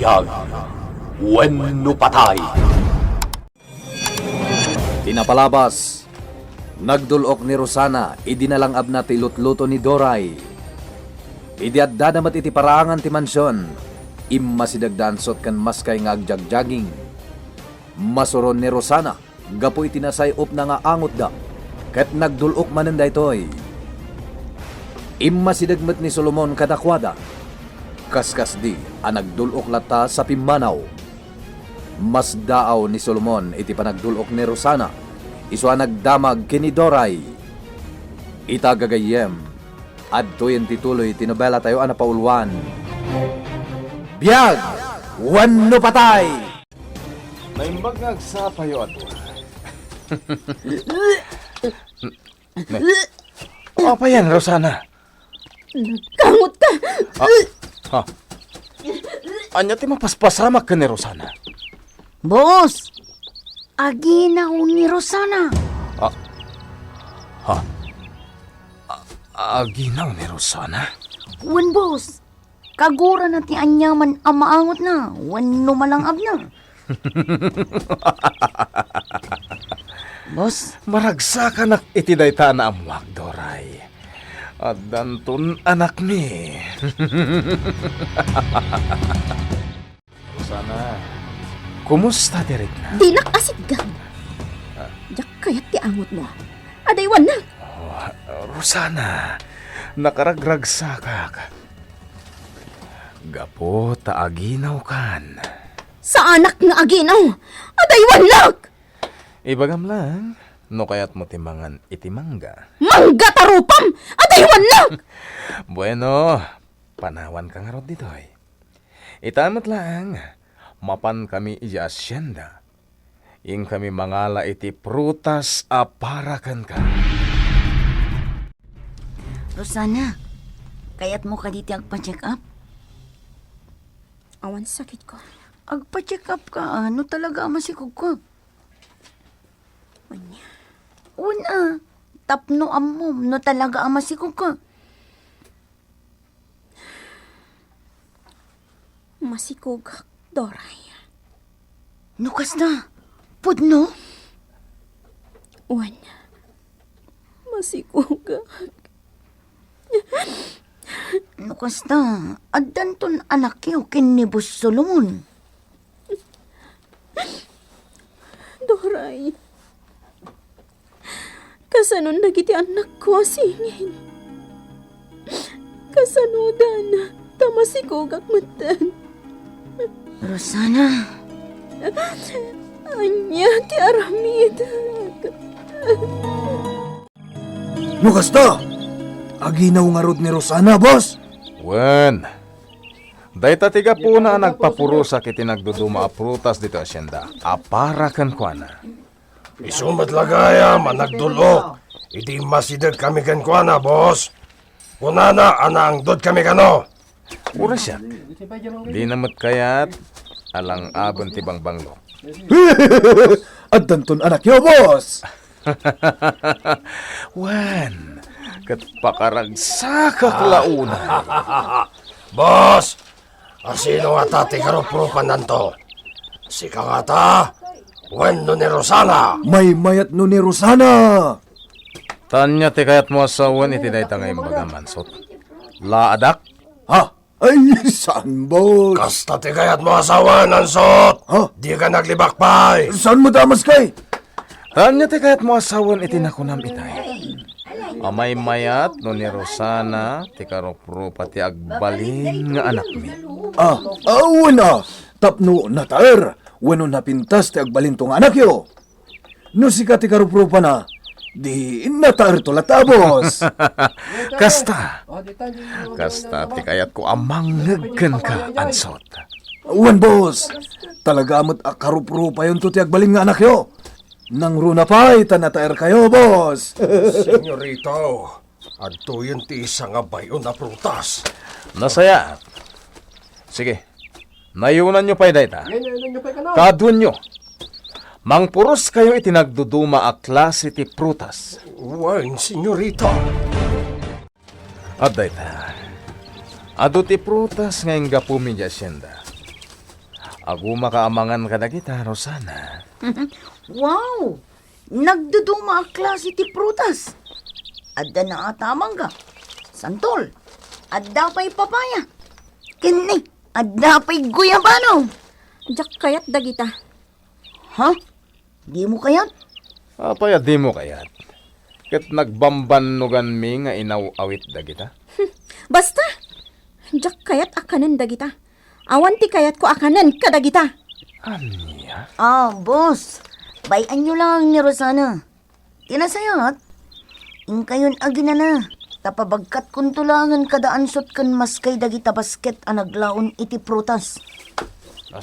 Biyag, wenno patay. Tinapalabas, nagdulok ni Rosana, idinalangab na tilutluto ni Doray. Idiaddadamat iti paraangan ti mansyon, imma si dagdansot kan maskay nga agjagjaging. Masuron ni Rosana, gapo itinasayop na nga angot da, ket nagdulok manen daytoy. Imma si dagmet ni Solomon kadakwada, kaskas di ang nagdulok lata sa Pimanaw. Mas daaw ni Solomon iti panagdulok ni Rosana, iswa nagdamag kini Doray. Itagagayem, adtoyen tituloy tinobela tayo anapaulwan. Biyag, wenno patay! Naimbag nagsapayo ato. Apa yan, Rosana? Nagkamot ka! Ha? Anya ti mapaspasamak ka ni Rosana? Boss! Aginaw ni Rosana. Aginaw ni Rosana? Wan, boss. Kagura na ti anyaman ang maangot na. Wan numalangab na. Boss? Maragsakan ak iti dayta na amuak, Doray. At danton anak mi. Rosana, kumusta direk na? Di nakasigan. Yak kayat ti angot mo. Adaywan na. Rosana, nakaragragsakak. Gapo taaginaw kan. Sa anak nga aginaw. Adaywan na. Ibagam lang, no kayat mo timangan itimangga. Mangga tarupam. Adaywan na. Bueno, panawan ka nga ron ditoy. Itamat lang, mapan kami iya asyenda. Ing kami mangala iti prutas aparakan ka. Rosana, kayat mo ka diti agpa-check up? Awan sakit ko. Agpa-check up ka, ano talaga masikog ko? Unya. Una, tapno amom, no talaga masikog ka. Masikog, Doray. Nukas na, pudno? Uwan. Masikog. Nukas na, addanton anak yo kinibus Solomon. Doray. Kasanon dagiti anak ko asingin. Kasanudan, tamasikog akmatan. Rosana, Anya ti aramid. Nukas to! Aginaw nga rod ni Rosana, boss! Wen, dayta tiga po na nagpapurusa kiti nagduduma a prutas dito asyenda. Aparakan ko na. Isumat lagaya, managdulok. Iti masidag kami kan kuana, boss. Kunana, anang dod kami kano. Ura siya. Di namat kayat, alang abon ti bangbanglo. At danton anak yo, boss! Wen, kat pakaragsakak launa. Boss, asino nga tati karoprupan nanto? Si kangata, wenno ni Rosana. May mayat no ni Rosana! Tanya ti kayat mo asawan iti dayta nga imbaga mansot. Laadak? Ha? Ay, saan, boss? Kasta ti kayat mo asawa, nansot. Ha? Di ka naglibak pa'y. Saan mo damas kay? Tanya ti kayat mo asawan iti nakunam itay. Amay mayat no ni Rosana ti karopro pati agbalin nga anak mi. Wala. Tapno nataer. Wano napintas ti agbalin tong anak yo. No si ka ti karuprupa na, di nataer to latabos. Kasta ti kayat ko amangagkan ka ansot. Wan, boss. Talaga amat karuprupa yun to ti agbalin nga anak yo. Nang runa pa'y tanataer kayo, boss. Senyorito, adto yun ti isa nga bayo na prutas. Nasaya. Sige. Nayunan nyo pa'y dayta. Kadun nyo. Mangpuros kayo itinagduduma a klase ti prutas. Wan, senyorito. At dayta. Ado ti prutas ngayong gapumi di asyenda. Aguma kaamangan ka dagita, Rosana. Wow! Nagduduma ang klase ti prutas. Adda na atamang ka. Santol. Adda pa'y papaya. Kini. Adda pa'y guyabano. Jak kayat dagita. Ha? Di mo kayat? Apaya di mo kayat. Ket nagbambanugan mi nga inaw-awit dagita. Basta, jak kayat akanan dagita. Awan ti kayat ko akanan kadagita. Anya? Boss. Bayan nyo lang ni Rosana. Tinasayat. In kayon agina na. Tapabagkat kun tulangan kadaansot kan maskay dagita basket ang naglaon iti prutas.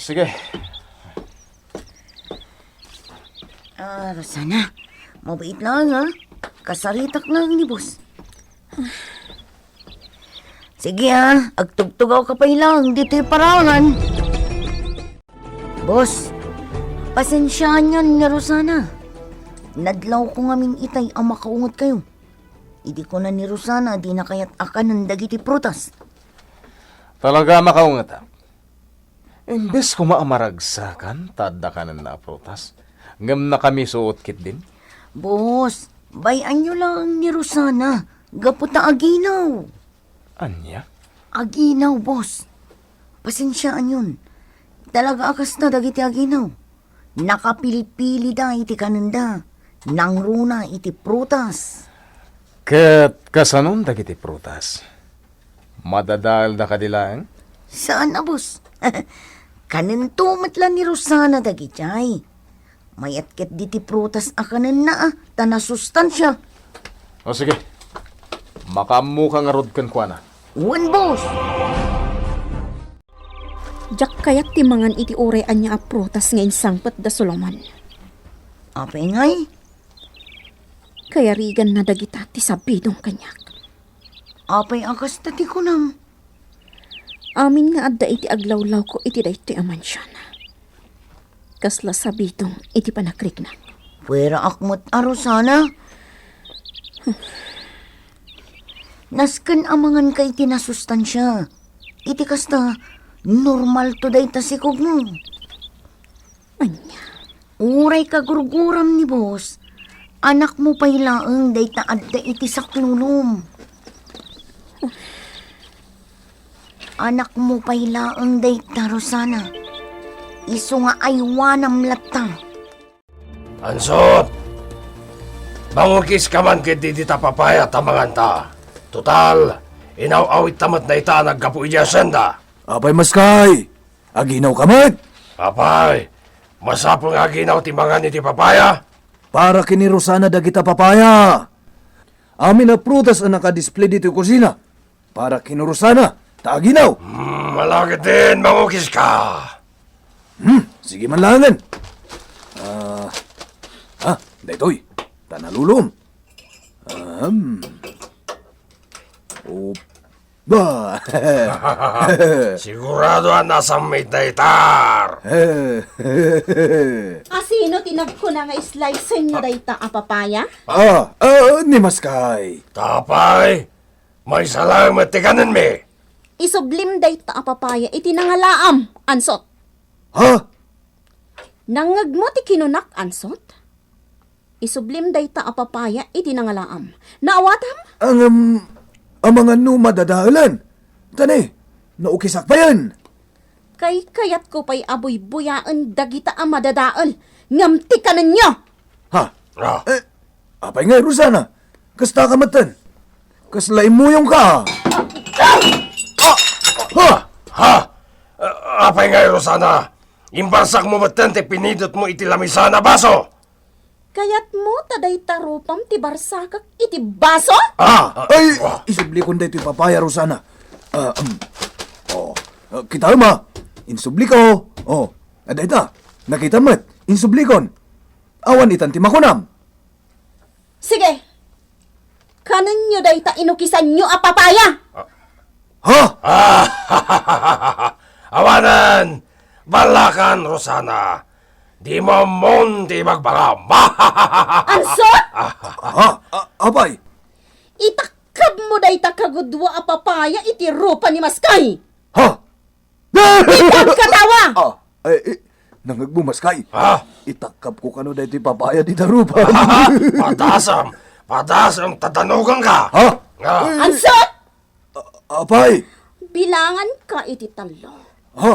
Sige. Rosana. Mabait lang ha. Kasaritak lang ni boss. Sige ha. Agtugtugaw ka pa ilang. Dito'y parangan. Boss. Pasensyaan yan ni Rosana. Nadlaw ko ngamin itay ang makaungot kayo. Idi ko na ni Rosana di na kaya't akan ng dagiti prutas. Talaga makaungat. Imbes ko maamaragsakan, tada ka na prutas. Ngam na kami suot kit din. Boss, bayan nyo lang ni Rosana. Gaputa aginaw. Anya? Aginaw, boss. Pasensyaan yun. Talaga akas na dagiti aginaw. Nakapili-pili da iti kananda. Nangruna iti prutas. Ket kasanon dagiti prutas. Madadal da kadilang? Saan na, boss? Kaninto matlan ni Rosana dagitay. Mayat ket diti prutas akanan na tana sustansya. O sige. Makamu ka nga rod kan kuana. Wan, boss. Jak kayat ti mangan iti uray anya a prutas nga insangpet da Solomon. Apay ngay. Kaya rigan na dagita ti sabidong kanyak. Apay akas tati ko nam. Amin nga adda iti aglawlaw ko iti daytoy a mansyon. Kasla sabidong iti panakrik na. Pwera akmot a Rosana. Nasken amangan kay tinasustansya. Iti kasta normal to day tasikog mo. Anya, Uray ka gurguram ni boss. Anak mo pa'y laeng day taadda iti saklulom. Anak mo pa'y laeng day ta Rosana. Iso nga aywanam latang. Ansot! Mangukis ka man kit di ta papaya tamangan ta. Total, inaw-awit tamat na ita nagkapu ija senda. Apay maskay, aginaw kamat. Apay, masapong aginaw timangan iti papaya? Para kini Rosana dagita papaya. Amin na prutas ang nakadisplay dito kusina. Para kini Rosana, taaginaw. Malagit din, mangukis ka. Sige manlangan. Daytoy, tanalulom. Ba. Sigurado ang nasa mate na itar. asino tinag ko na nga slice nyo dayta a papaya? Ni maskay. Tapay, may salamat tikanan me. Isublim dayta a papaya iti nangalaam, ansot. Ha? Nangag mo ti kinunak, ansot? Isublim dayta a papaya iti nangalaam. Naawatam? Ang mga madadahalan. Tani, naukisak pa yan. Kay kayat ko pa'y abuy-buyaan dagita a madadaal. Ngamti ka ninyo! Ha? Ah, Apay nga, Rosana. Kasta ka matan. Kaslay mo yung ka. apay nga, Rosana. Imbarsak mo matante pinidot mo iti lamisana baso. Kayat mo taday tarupam ti barsakak iti baso? Ay, isubli ko dito yung papaya, Rosana. Kita ma, insubli ko. Adayta, nakita mo't, insubli kon. Awan itan ti makunam. Sige! Kanan nyo dayta inukisan nyo a papaya! Ha? Awanan, balakan, Rosana. Di mo monti magbalam. Ansot! Apay. Itakab mo dayta kagudwa a papaya iti rupa ni Maskay! Ha? Ikag katawa! Nangagbumaskay. Ha? Itakap ko kano dahito papaya di tarupa. Padasam, tatanugan ka! Ha? Nga, Ansot! Apay? Bilangan ka iti talo. Ha?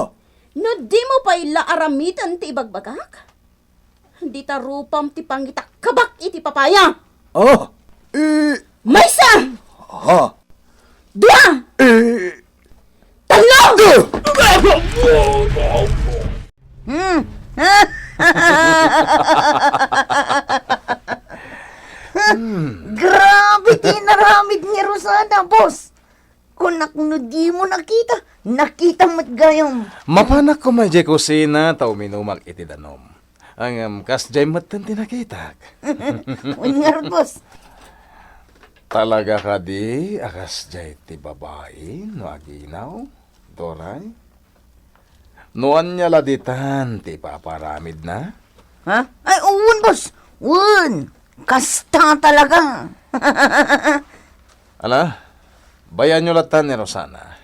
No di mo pa ila aramitan ti ibagbagak? Di tarupam ti pangitak kabak iti papaya. Ah? Maysa! Ha? Dua! Talo! Grabe tinaramid ni Rosana, boss. Kung no di mo nakita mo't gayong. Mapanak ko may jay kusina, tao minumak iti danom. Ang kas jay matan tinakitak. Ungar, boss. Talaga ka di, akas jay ti babae, no aginaw, Doray? Noan niya laditan, ti paparamid na? Ha? Ay, uwan, boss. Uwan. Kasta talaga. Ala, bayan nyo latan ni Rosana.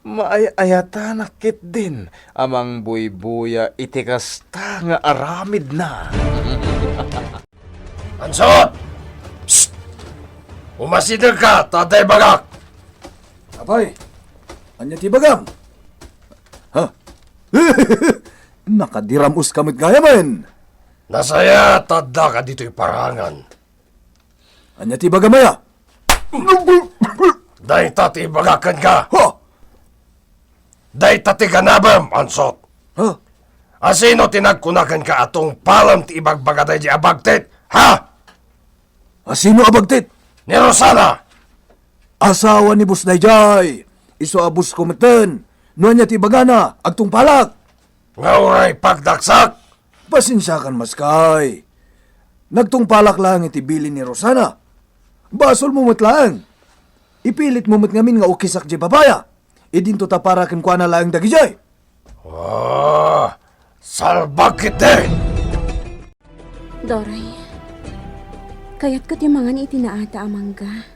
Maayayata nakit din amang buy-buya itikasta nga aramid na. Ansot! Psst! Umasidag ka, tatay bagak! Apay? Anya ti bagam? Ha? Nakadiram-us kamit gaya man. Nasaya, tadda ka dito'y parangan. Anya ti bagamaya? Day tati bagakan ka! Ha? Day tati ganabam, Ansot! Ha? Asino tinagkunakan ka atong palam ti ibagbagaday di abagtit? Ha? Asino abagtit? Ni Rosana! Asawa ni Bus Dayjay. Iso abus kumeten. No anya ti bagana, agtong palak. Nga uray pagdaksak! Pasensya kan maskay. Nagtong palak lang iti bili ni Rosana. Basol mo lang. Ipilit mo ngamin nga ukisak di babaya. Idinto ta para ken kuana lang dagi jay. Oh, salbag kiti! Doray, kayat ka ti mga ni itinaata amangga.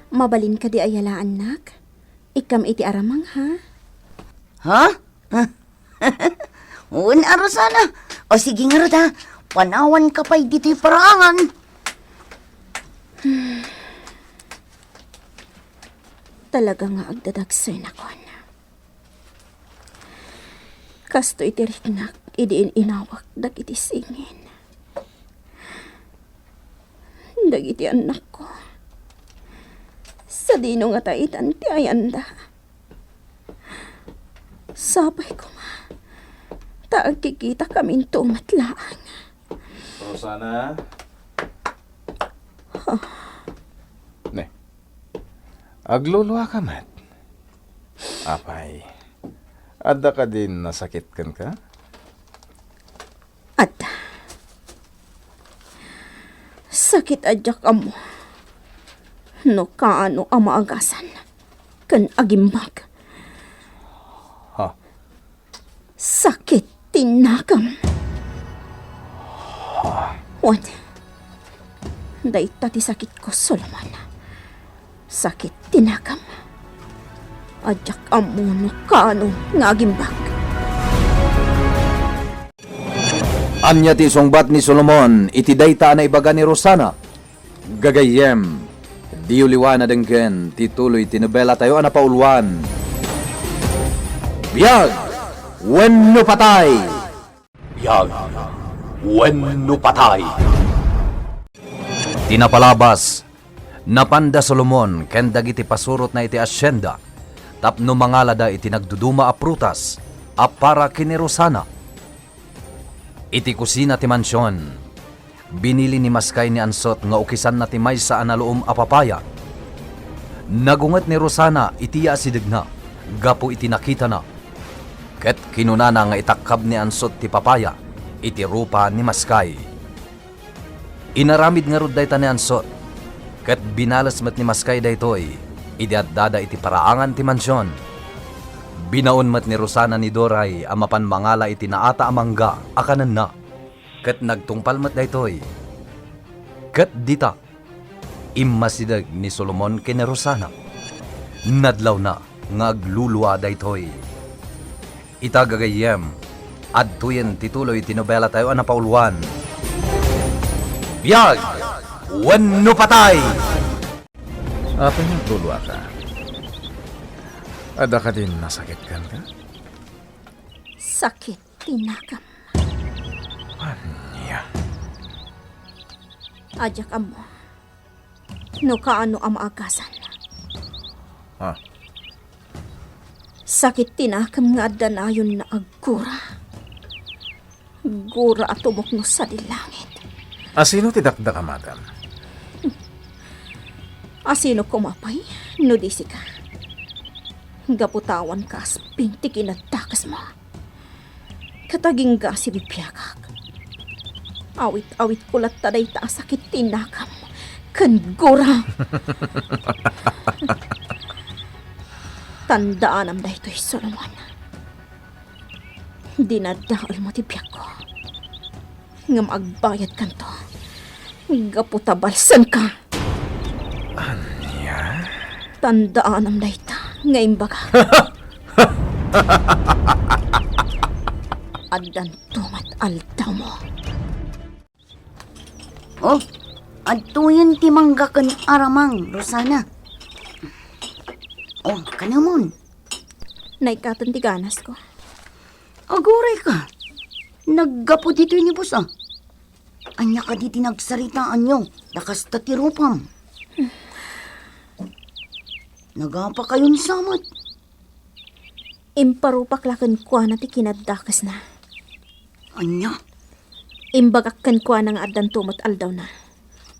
Mabalin ka di ayala anak. Ikam iti aramang ha? Ha? Uwan, Rosana. O sige nga rin, ha. Panawan ka pa'y dito'y parangan. Talaga nga agdadagsoy na kon. Kasto iti ritnak, idiin inawak, dag iti singin. Dag iti anak ko. Sa dino nga taitan ti ayanda. Sabay ko nga. Taag kikita kaming tumatlaang. Rosana? Ne. Agluluwa ka, Mat. Apay. Adda ka din nasakit kan ka? At sakit adyak amo. No kaano ang maagasan. Kan agimbag. Ha? Sakit tinakam. What? Dahita ti sakit ko, Solomon. Sakit tinakam. Adyak amo no kaano nga agimbag. Anya ti sungbat ni Solomon, iti dayta na ibaga ni Rosana. Gagayem, di uliwan na dengken, tituloy tinubela tayo na pauluan. Biyag, wenno patay! Biyag, wenno patay. Tinapalabas, napanda Solomon, ken dagiti pasurot na iti asyenda, tapno mangalada iti nagduduma a prutas, a para kini Rosana. Iti kusina ti mansyon, binili ni Maskay ni Ansot nga ukisan na ti maysa analoom a papaya. Nagunget ni Rosana itiya sidig na, gapo iti nakita na. Ket kinunana nga itakab ni Ansot ti papaya, iti rupa ni Maskay. Inaramid nga rod dayta ni Ansot, ket binalas met ni Maskay daytoy, idiaddada iti paraangan ti mansyon. Binaon mat ni Rosana ni Doray amapan mangala iti naata amangga akanan na. Ket nagtungpal mat daytoy. Ket dita immasidag ni Solomon ken ni Rosana. Nadlaw na nga agluluwa daytoy. Itagagayem, adtuyen tituloy tinobela tayo anapauluan. Biyag! Wenno patay! Apa yung tulwa ka? Ada ka din nasakit kan ka? Sakit tinakam. Anya? Ajak amo. No kaano ang maagasan. Ha? Sakit tinakam nga danayon na agura. Gura at umok no sa dilangit. Asino tidakda ka, madam? Asino kumapay? No disi ka. Gaputawan ka asping tikinatakas mo. Kataging ga si bipyagak. Awit-awit kulat taday ta sakit tinakam. Kangura. Tandaan am dahito'y Solomon. Dinadaal mo tibiyag ko. Nga maagbayad kanto. Gaputabalsan ka. Anya? Tandaan am dahita. Nga imbaga. Adan tumat aldaw mo. Oh, adtuyen ti manggaken aramang, Rosana. Oh, kanamon. Naikatan ti ganas ko. Aguray ka. Naggapo dito ni boss ah. Anya ka di tinagsaritaan nyo. Nakasta ti rupam. Nagapa kayon samot. Imparupak lakan kwa na ti kinadakas na. Anya? Imbagak kan kwa na nga adan tumat aldaw na.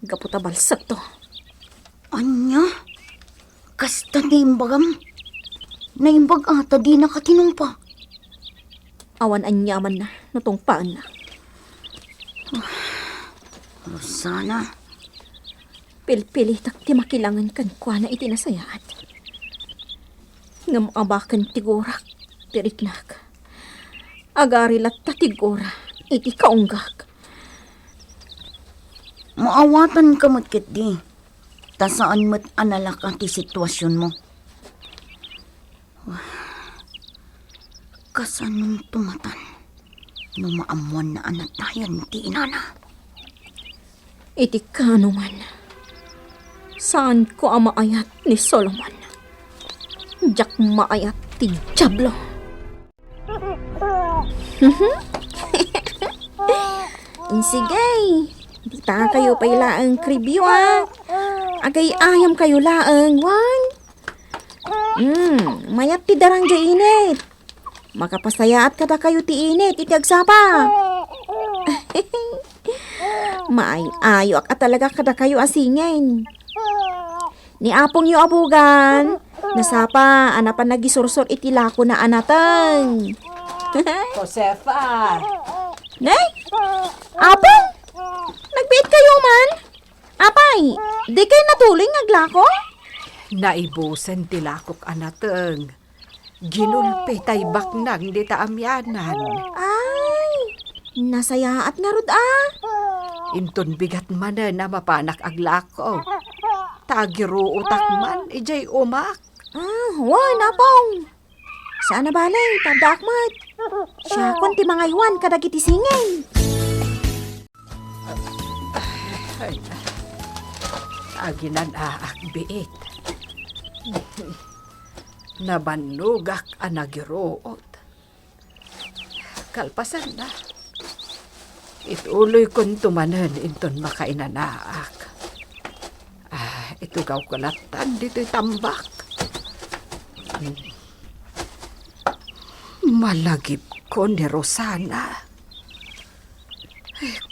Gaputabalsak to. Anya? Kasta ti imbagam. Naimbag ata di nakatinumpa. Awan anyaman na, nutong paan na. Rosana, Pilpili tak ti makilangan kan kwa na itinasayaat. Ngam abakan tigurak, tiriknak. Agarilat ta tigura, iti kaunggak. maawatan ka mo't di. Tasaan mo't analak ang ti sitwasyon mo. Kasanong tumatan. No maamuan na anatayan ti inana. Iti kanuman. Saan ko ang maayat ni Solomon? Diyak maayat ti Diablo. Sige, di ta kayo pailaang kribyo Agay ayam kayo laang, wan. Mayat ti darang di init. Makapasayaat kada kayo ti init, iti agsapa. Maayo ak talaga kada kayo asingin. Ni apong yu abugan. Nasapa, anapan nagisursor iti lako na anatang. Josefa! Nay! Apong! Nagbiit kayo man? Apay, di kayo natuling aglako? Naibusan tilakok anateng. Ginulpi tay baknang di taamyanan. Ay, nasayaat nga rod Inton bigat man na mapanak aglako. Tagiro utak man, ijay umak. Hoy, napong. Saan na balay, tadakmat. Siya kon ti mga iwan kadagiti singin. Aginan biit. Nabanugak anagiroot. Kalpasan na. Ituloy kong tumanan inton makainanaak. Ito gaw kalatan dito'y tambak. Malagip ko ni Rosana.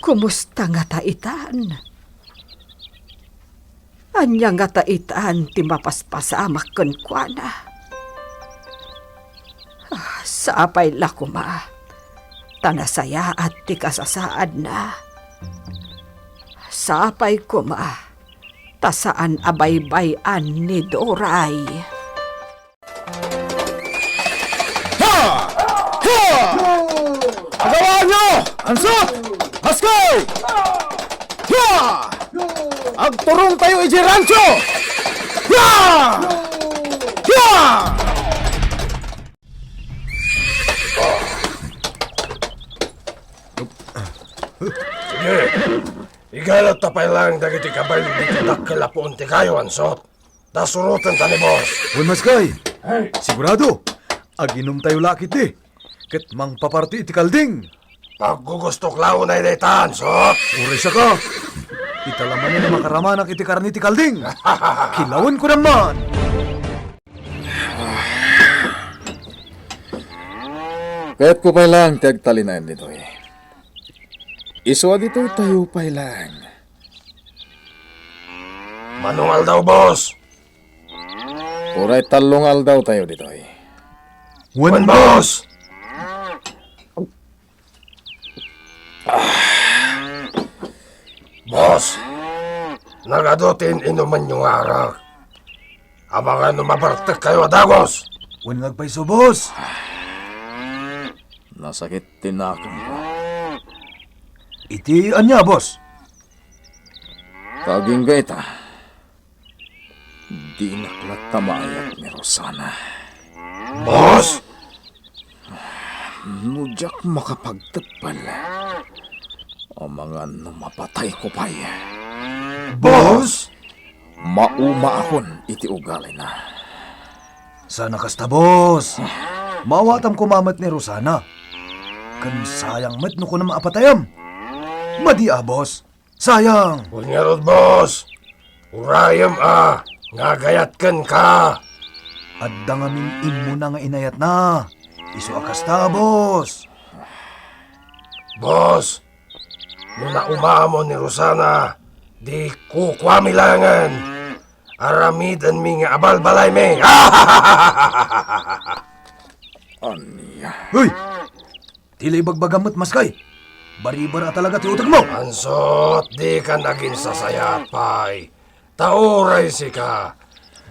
Kumusta nga taitan? Anya nga taitan ti mapaspasamak kon kwa na. Saapay lakuma. Tanasaya at ti kasasaad na. Saapay kuma. Tasaan abaybayan ni Doray. Agawa nyo! Ansot! Haskay! Ya! Agturong tayo iji rancho! Ya! Ya! Sige, igalat tapay lang dagiti kabayo dito dakkel ti kayo ansot. Dasurutan ta ni boss. Uy, Maskay! Sigurado! Aginom tayo lakit di. Ket mang paparti iti kalding. Paggugustok lao na ita ansot. Uray siya ka! Italaman na makaramanak iti karni ti kalding. Kilawan ko naman! Kahit ko pa lang tagtalinan dito eh. Iswa dito tayo pa lang. Manungal daw, boss. Uray talungal daw tayo dito eh. Wan, boss. Boss, nagadutin inuman yung arak. Amangan numabartek kayo, dagos. Wan ngagpaiso, boss! Nasakit tinakang ko. Iti anya, boss? Taging gaita. Di naklat tamayat ni Rosana. Boss, Nujak makapagtagpal. O mga mapatay ko pa boss. Mauma akon iti ugali na. Sana kasta, boss! Mawatam kumamat ni Rosana. Kan sayang met no ko na maapatayam. Madi boss. Sayang! Punyarod, boss. Urayam ngagayatkan ka. Adda nga min imo na nga inayat na. Isu akasta, boss! Boss, muna umamo ni Rosana, di kukwamilangan. Aramidan mi nga abal-balay me. Anya. Hoy! Tila ibagbagamot, Maskay. Baribara talaga ti utag mo. Ansot, di ka naging sasayat, pay. Tauray si ka.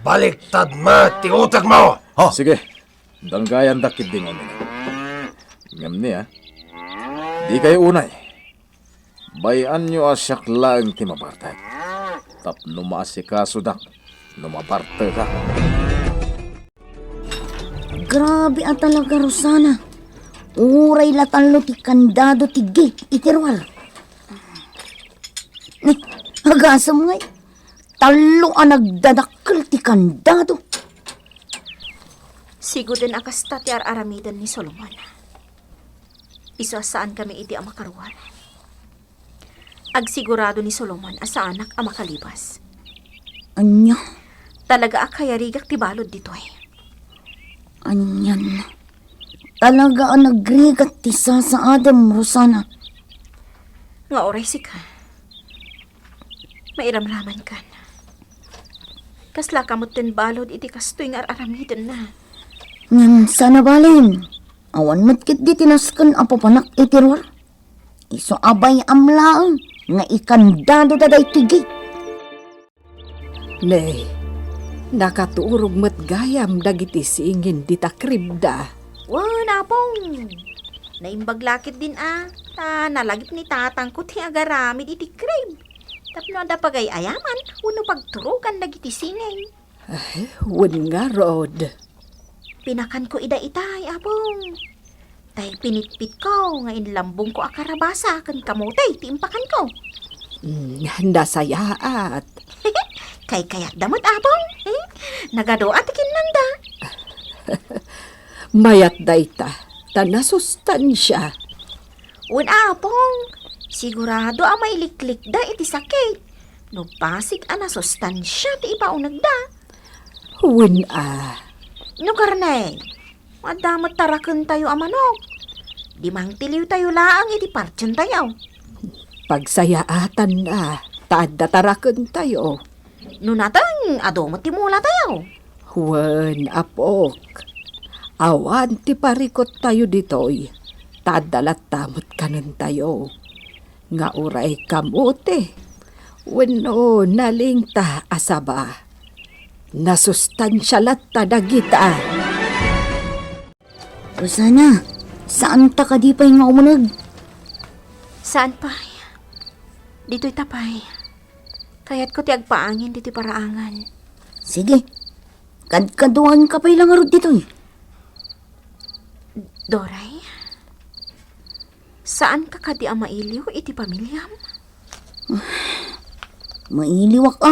Baliktad ti utag mo. Ha? Sige, danggayan dakit din omin. Ngam niya, di kayo unay. Bayan nyo asyak lang ti mabartay. Tapno maasikaso dak, numabarte ka. Grabe talaga, Rosana. Uray latalo ti kandado ti gate itirwal. Agasam ngay. Talo nagdadakkel ti kandado. Siguro din akasta ti aramidan ni Solomon. Iso saan kami iti ang makaruan. Agsigurado ni Solomon asa anak ang makalibas. Anya, Talaga akayarigak ti balod dito eh. anyan. Talaga nagrigat ti sa Adam, Rosana. Nga oray si ka. Mairamraman ka na. Kasla kamot din balod iti kastoy nga aramidan na. Ngan sana balin. Awan matkit di tinaskan apapanak itirwar. Iso abay amlaang nga ikandado daday tigi. Nay, nakatuurog met gayam dagiti singin di takribda. Wana pong. Naimbaglakit din Ta nalagip ni tatang ko ti agaramid iti crib. Tapno da pagay ayaman, uno pagturukan dagiti singin. Wen nga rod. Pinakan ko ida itay, apong. Tay pinitpit ko, nga inlambong ko akarabasa, kan kamotay, tiimpakan ko. Nasayaat. Kay kayat damot, apong. Nagadoa tikin nanda. Mayat dayta, tanasustansya. Un apong. Sigurado may liklik da iti sakit. No pasig sustansya ti ipaunag da. Wen No karnay, madamat taraken tayo amanok. Di mang tiliw tayo laang iti partyan tayo. pagsayaatan na, taad dataraken tayo. No natang adomot ti mula tayo. Wen apok. Awan ti parikot tayo ditoy. Taad dalat tamot kanen tayo. Nga uray kamote. Wenno nalingta asaba. Nasustansya latta dagita. Rosana, saan ta ka di pa'y nga umunag? Saan pa? Dito'y tapay. Kaya't ko ti agpaangin dito'y paraangan. Sige, kadkaduan ka pa'y langarod dito eh. Doray? Saan ka kadi ang mailiw iti pamilyam? Mailiwak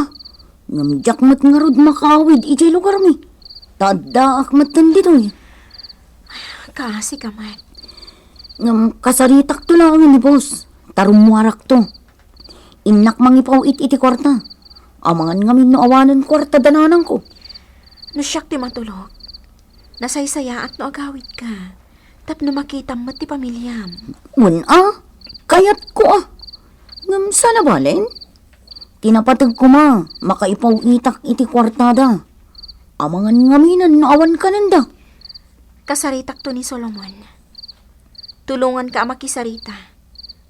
Ngamjak mat nga rod makawid ijay lugar mi. Tadaak mat dito eh. Kasi ka man. Ngam kasaritak to lang ni boss. Tarumuarak to. Inak mangipaw iti kwarta. Amangan ngamin no awanan kwarta dananan ko. No siyak ti matulog. Nasaysaya at no agawid ka. Tapno makita mo ti pamilyam. Kayat ko Ngam sana balen? Tinapatag ko makaipaw itak iti kwartada. Amangan ngaminan no awan ka nanda. Kasaritak to ni Solomon. Tulungan ka makisarita.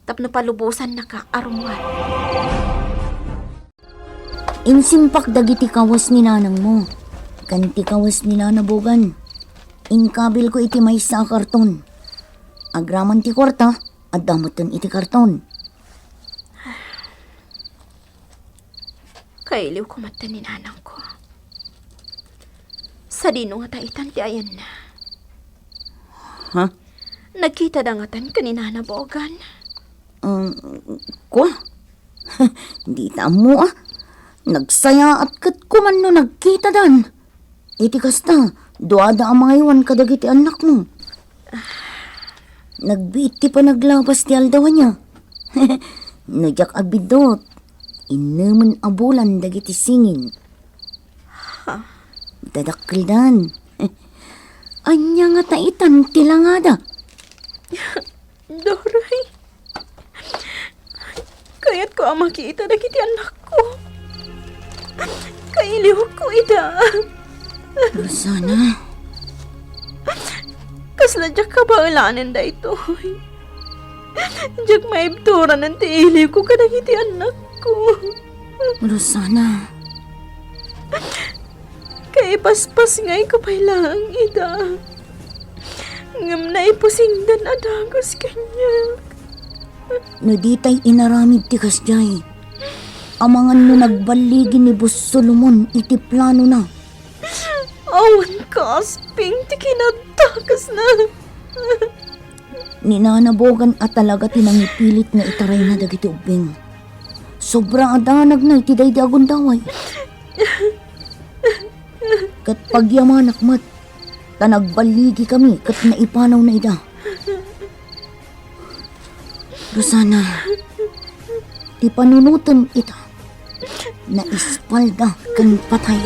Tapno palubusan na ka arungan. Insimpak dagiti kawas ni nanang mo. Kanti kawas ni nanabogan. Inkabil ko iti may sa karton. Agraman ti kwarta at damutan iti karton. Kailiw ko mata ni nanang ko. Sa dino nga taitan ti ayan na. Ha? Nagkita dangatan ka ni Nana Bogan. Ko? Di tamo Nagsaya at kat kuman no nagkita dan. Iti kasta, duada ang mga iwan kadagiti anak mo. Nagbiit ti pa naglabas ti aldawan niya. Nagyak abidot. Inaman abulan dagiti singin. Dadakil dan. Anya nga taitan tilangada. Doray. Kaya't ko ang makita dagiti anak ko. Kailiw ko ida. Rosana. Kasladyak ka ba ulanin da ito? Diyak maibturan ng tiiliw ko kadagiti anak ko. Rosana. Kay paspas nga'y kapailang ida. Ngam na ipusingdan adagos kanya. No ditay inaramid ti kasjay. Amangan no nagbaligi ni Boss Solomon iti plano na. Awan ka, asping, ti kinatakas na. Ninanabogan at talaga tinangipilit nga itaray na dagiti ubing. Sobrang adanag na iti daydi agundaway. Kat pagyamanak mat, tanagbaligi kami kat naipanaw na ida. Rosana, ti panunutan ita na ispalda kan patay.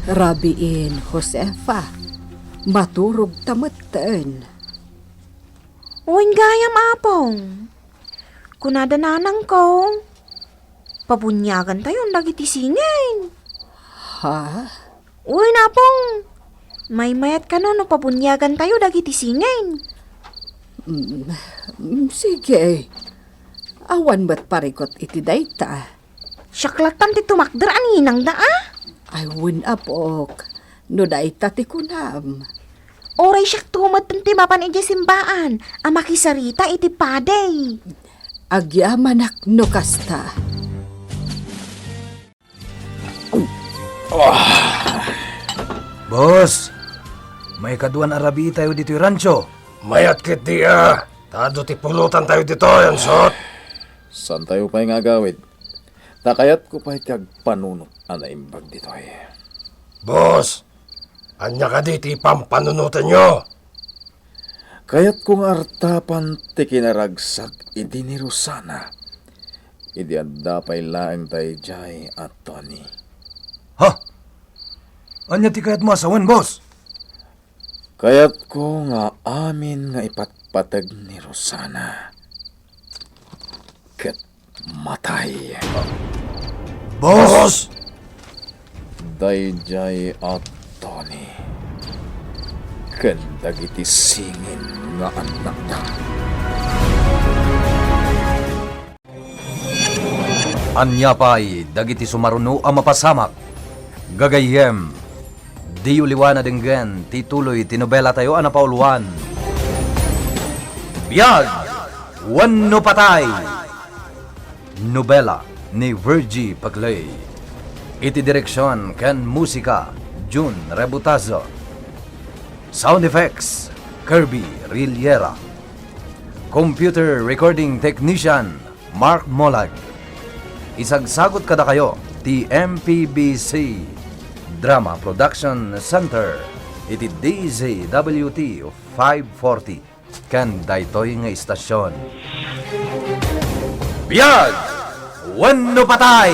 Rabiin, Josefa. Maturog tamatan. Uwing gayam apong. Kunada nanang ko. Pabunyagan tayo dagiti singin. Ha? Uy napong. May mayat ka no pabunyagan tayo dagiti singin. Sige. Awan ba't parikot iti dayta? Syaklatan ti tumakder aninang daa. Ay win apok. No dayta ti kunam. Oray siyak tumatan ti mapan iti simbaan. Ang makisarita iti paday. Agyamanak no kasta. Boss, may kaduan arabi tayo dito yung rancho. Mayat kit di Tado ti pulutan tayo dito, yansot. San tayo pa'y nga gawid? Takayat ko pa'y kag panunok anaimbag dito ay. Boss, anya ka di ti pampanunutan nyo. Kayat kong artapan ti kinaragsak idi ni Rosana. Idi adda pa'y laeng tayo jay at Tony. Ha? Anya ti kayat mo asawan, boss? Kayat ko nga amin nga ipatpatag ni Rosana. Ket matay. Boss! Dayjay at Tony. Ken dagiti singin nga anak na. Anya pa'y dagiti sumaruno ang mapasamak. Gagayem, di uliwana denggen, tituloy tinobela tayo anapauluan. Biyag, wano patay. Nobela ni Virgie Paglay. Iti direksyon ken musika, Jun Rebutazo. Sound effects, Kirby Riliera. Computer Recording Technician Mark Molag. Isagsagot kada kayo ti MPBC Drama Production Center iti DZWT 540 kan daytoy nga istasyon. Biyag! Wenno patay!